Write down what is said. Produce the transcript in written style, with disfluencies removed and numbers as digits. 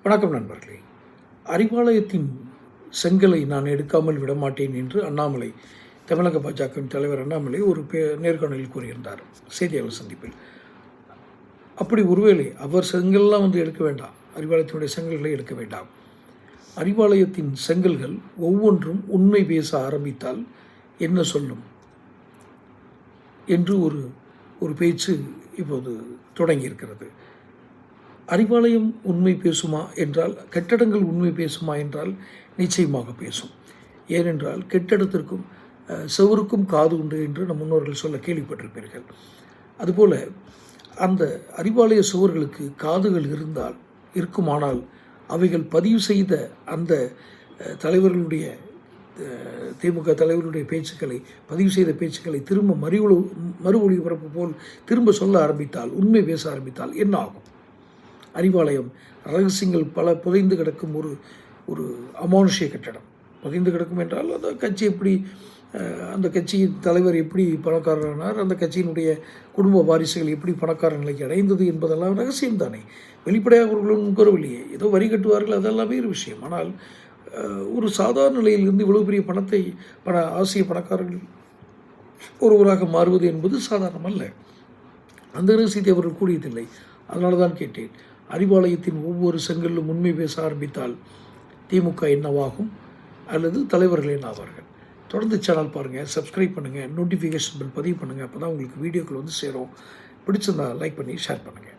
வணக்கம் நண்பர்களே. அறிவாலயத்தின் செங்கலை நான் எடுக்காமல் விடமாட்டேன் என்று அண்ணாமலை, தமிழக பாஜகவின் தலைவர் அண்ணாமலை ஒரு நேர்காணலில் கூறியிருந்தார் செய்தியாளர் சந்திப்பில். அப்படி ஒருவேளை அவர் செங்கல்லாம் எடுக்க வேண்டாம், அறிவாலயத்தினுடைய செங்கல்களை எடுக்க வேண்டாம். அறிவாலயத்தின் செங்கல்கள் ஒவ்வொன்றும் உண்மை பேச ஆரம்பித்தால் என்ன சொல்லும் என்று ஒரு பேச்சு இப்போது தொடங்கியிருக்கிறது. அறிவாலயம் உண்மை பேசுமா என்றால், கட்டடங்கள் உண்மை பேசுமா என்றால் நிச்சயமாக பேசும். ஏனென்றால் கட்டடத்திற்கும் செவருக்கும் காது உண்டு என்று நம் முன்னோர்கள் சொல்ல கேள்விப்பட்டிருப்பீர்கள். அதுபோல் அந்த அறிவாலய சுவர்களுக்கு காதுகள் இருக்குமானால் அவைகள் பதிவு செய்த அந்த தலைவர்களுடைய திமுக தலைவர்களுடைய பேச்சுக்களை, பதிவு செய்த பேச்சுக்களை திரும்ப மறு ஒளிபரப்பு போல் திரும்ப சொல்ல ஆரம்பித்தால், உண்மை பேச ஆரம்பித்தால் என்ன ஆகும்? அறிவாலயம் ரகசியங்கள் பல புதைந்து கிடக்கும் ஒரு அமானுஷ்ய கட்டடம். புதைந்து கிடக்கும் என்றால் அந்த கட்சி எப்படி, அந்த கட்சியின் தலைவர் எப்படி பணக்காரரானார், அந்த கட்சியினுடைய குடும்ப வாரிசுகள் எப்படி பணக்கார நிலைக்கு அடைந்தது என்பதெல்லாம் ரகசியம் தானே. வெளிப்படையாக அவர்களும் கூறவில்லையே, ஏதோ வரி கட்டுவார்கள், அதெல்லாம் வேறு விஷயம். ஆனால் ஒரு சாதாரண நிலையிலிருந்து இவ்வளவு பெரிய ஆசிய பணக்காரர்கள் ஒருவராக மாறுவது என்பது சாதாரணமல்ல. அந்த ரகசியத்தை அவர்கள் கூறியதில்லை. அதனால தான் கேட்டேன், அறிவாலயத்தின் ஒவ்வொரு செங்கல்லும் உண்மை பேச ஆரம்பித்தால் திமுக என்னவாகும், அல்லது தலைவர்கள் என்ன ஆவார்கள்? தொடர்ந்து சேனல் பாருங்கள், சப்ஸ்கிரைப் பண்ணுங்கள், நோட்டிஃபிகேஷன் பில் பதிவு பண்ணுங்கள். அப்போ தான் உங்களுக்கு வீடியோக்கள் சேரும். பிடிச்சிருந்தா லைக் பண்ணி ஷேர் பண்ணுங்கள்.